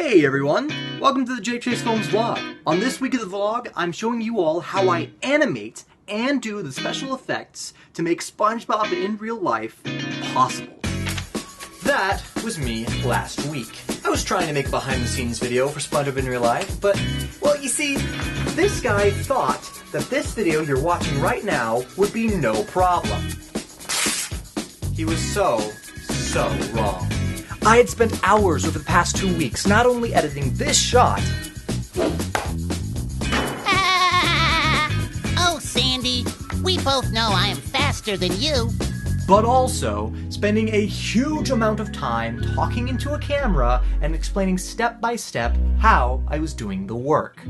Hey everyone! Welcome to the J Chase Films vlog. On this week of the vlog, I'm showing you all how I animate and do the special effects to make Spongebob in real life possible. That was me last week. I was trying to make a behind-the-scenes video for Spongebob in real life, but, well, you see, this guy thought that this video you're watching right now would be no problem. He was so wrong. I had spent hours over the past 2 weeks not only editing this shot... Oh, Sandy, we both know I am faster than you. but also spending a huge amount of time talking into a camera and explaining step by step how I was doing the work.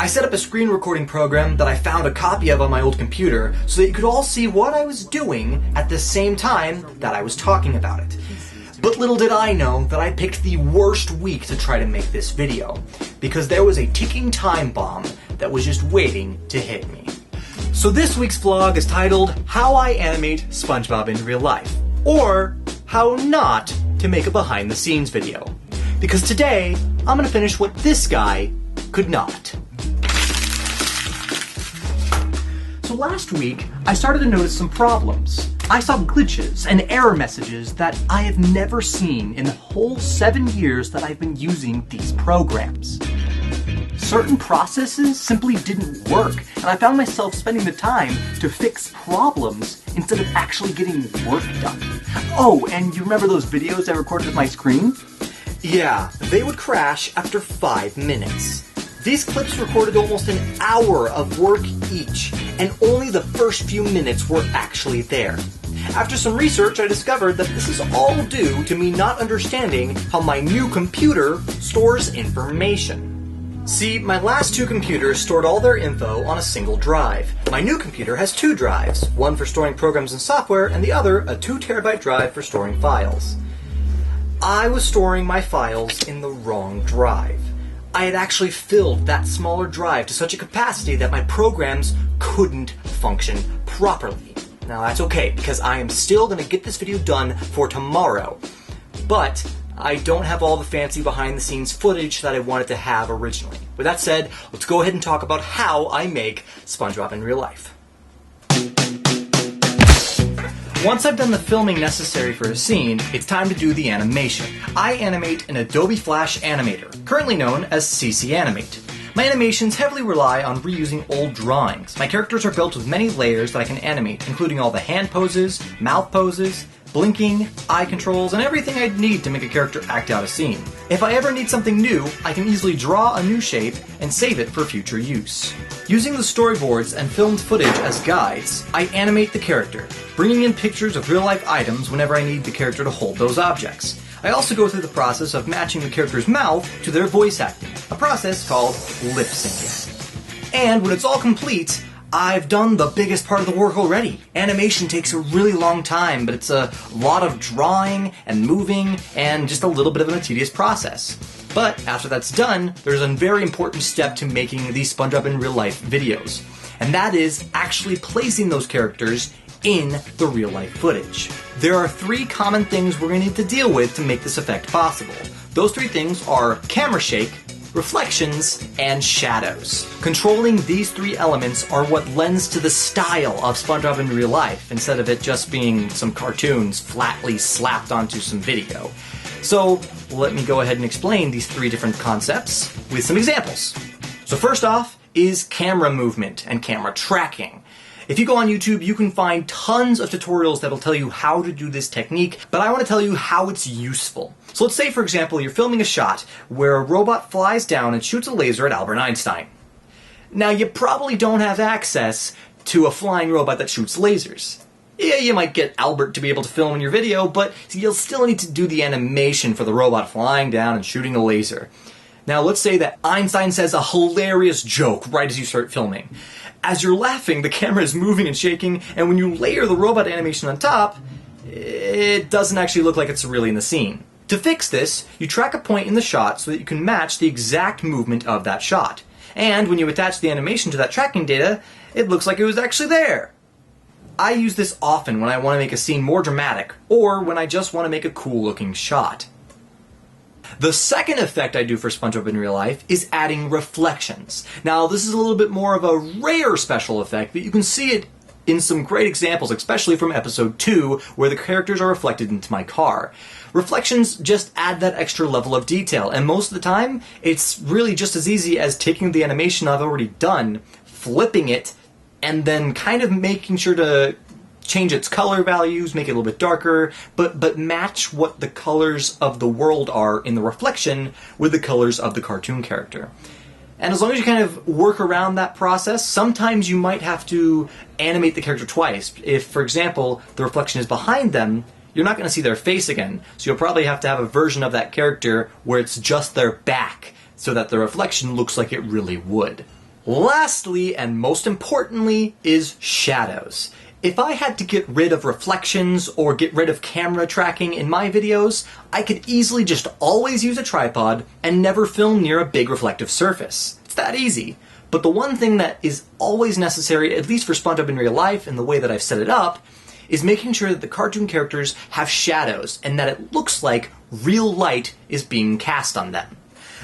I set up a screen recording program that I found a copy of on my old computer so that you could all see what I was doing at the same time that I was talking about it. But little did I know that I picked the worst week to try to make this video, because there was a ticking time bomb that was just waiting to hit me. So this week's vlog is titled, How I Animate SpongeBob in Real Life, or How Not to Make a Behind the Scenes Video. Because today, I'm gonna finish what this guy could not. So last week, I started to notice some problems. I saw glitches and error messages that I have never seen in the whole 7 years that I've been using these programs. Certain processes simply didn't work, and I found myself spending the time to fix problems instead of actually getting work done. Oh, and you remember those videos I recorded with my screen? Yeah, they would crash after 5 minutes. These clips recorded almost an hour of work each, and only the first few minutes were actually there. After some research, I discovered that this is all due to me not understanding how my new computer stores information. See, my last 2 computers stored all their info on a single drive. My new computer has 2 drives, one for storing programs and software, and the other a 2 terabyte drive for storing files. I was storing my files in the wrong drive. I had actually filled that smaller drive to such a capacity that my programs couldn't function properly. Now that's okay, because I am still going to get this video done for tomorrow. But I don't have all the fancy behind-the-scenes footage that I wanted to have originally. With that said, let's go ahead and talk about how I make SpongeBob in real life. Once I've done the filming necessary for a scene, it's time to do the animation. I animate in Adobe Flash Animator, currently known as CC Animate. My animations heavily rely on reusing old drawings. My characters are built with many layers that I can animate, including all the hand poses, mouth poses, blinking, eye controls, and everything I'd need to make a character act out a scene. If I ever need something new, I can easily draw a new shape and save it for future use. Using the storyboards and filmed footage as guides, I animate the character, bringing in pictures of real-life items whenever I need the character to hold those objects. I also go through the process of matching the character's mouth to their voice acting, a process called lip syncing. And when it's all complete, I've done the biggest part of the work already. Animation takes a really long time, but it's a lot of drawing and moving and just a little bit of a tedious process. But after that's done, there's a very important step to making these SpongeBob in real life videos. And that is actually placing those characters in the real life footage. There are 3 common things we're going to need to deal with to make this effect possible. Those 3 things are camera shake, reflections, and shadows. Controlling these 3 elements are what lends to the style of SpongeBob in real life, instead of it just being some cartoons flatly slapped onto some video. So let me go ahead and explain these 3 different concepts with some examples. So first off is camera movement and camera tracking. If you go on YouTube, you can find tons of tutorials that'll tell you how to do this technique, but I want to tell you how it's useful. So let's say, for example, you're filming a shot where a robot flies down and shoots a laser at Albert Einstein. Now, you probably don't have access to a flying robot that shoots lasers. Yeah, you might get Albert to be able to film in your video, but you'll still need to do the animation for the robot flying down and shooting a laser. Now, let's say that Einstein says a hilarious joke right as you start filming. As you're laughing, the camera is moving and shaking, and when you layer the robot animation on top, it doesn't actually look like it's really in the scene. To fix this, you track a point in the shot so that you can match the exact movement of that shot. And when you attach the animation to that tracking data, it looks like it was actually there. I use this often when I want to make a scene more dramatic, or when I just want to make a cool looking shot. The second effect I do for Spongebob in real life is adding reflections. Now, this is a little bit more of a rare special effect, but you can see it in some great examples, especially from episode 2, where the characters are reflected into my car. Reflections just add that extra level of detail, and most of the time, it's really just as easy as taking the animation I've already done, flipping it, and then kind of making sure to change its color values, make it a little bit darker, but match what the colors of the world are in the reflection with the colors of the cartoon character. And as long as you kind of work around that process, sometimes you might have to animate the character twice. If, for example, the reflection is behind them, you're not going to see their face again, so you'll probably have to have a version of that character where it's just their back, so that the reflection looks like it really would. Lastly, and most importantly, is shadows. If I had to get rid of reflections or get rid of camera tracking in my videos, I could easily just always use a tripod and never film near a big reflective surface. It's that easy. But the one thing that is always necessary, at least for Spongebob in real life and the way that I've set it up, is making sure that the cartoon characters have shadows and that it looks like real light is being cast on them.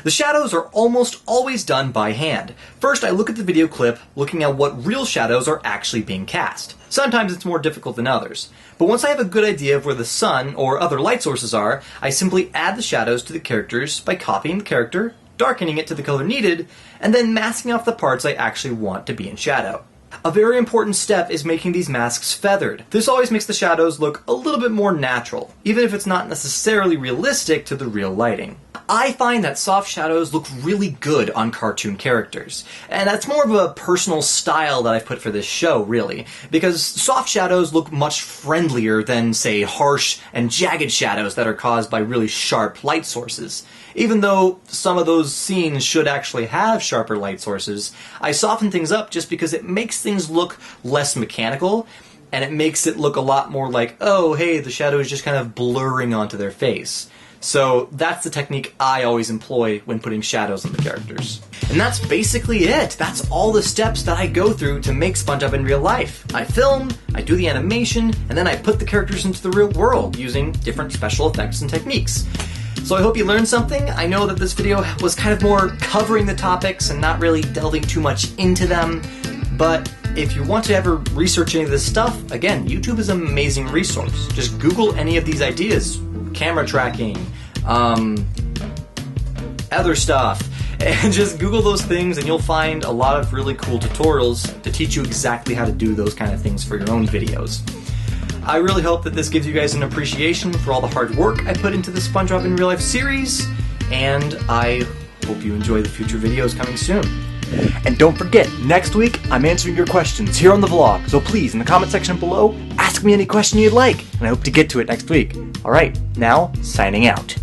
The shadows are almost always done by hand. First, I look at the video clip, looking at what real shadows are actually being cast. Sometimes it's more difficult than others. But once I have a good idea of where the sun or other light sources are, I simply add the shadows to the characters by copying the character, darkening it to the color needed, and then masking off the parts I actually want to be in shadow. A very important step is making these masks feathered. This always makes the shadows look a little bit more natural, even if it's not necessarily realistic to the real lighting. I find that soft shadows look really good on cartoon characters, and that's more of a personal style that I've put for this show, really, because soft shadows look much friendlier than, say, harsh and jagged shadows that are caused by really sharp light sources. Even though some of those scenes should actually have sharper light sources, I soften things up just because it makes things look less mechanical, and it makes it look a lot more like, oh, hey, the shadow is just kind of blurring onto their face. So that's the technique I always employ when putting shadows on the characters. And that's basically it. That's all the steps that I go through to make Spongebob in real life. I film, I do the animation, and then I put the characters into the real world using different special effects and techniques. So I hope you learned something. I know that this video was kind of more covering the topics and not really delving too much into them, but if you want to ever research any of this stuff, again, YouTube is an amazing resource. Just Google any of these ideas. Camera tracking, other stuff, and just Google those things and you'll find a lot of really cool tutorials to teach you exactly how to do those kind of things for your own videos. I really hope that this gives you guys an appreciation for all the hard work I put into the Spongebob in Real Life series, and I hope you enjoy the future videos coming soon. And don't forget, next week I'm answering your questions here on the vlog, so please, in the comment section below, ask me any question you'd like, and I hope to get to it next week. Alright, now, signing out.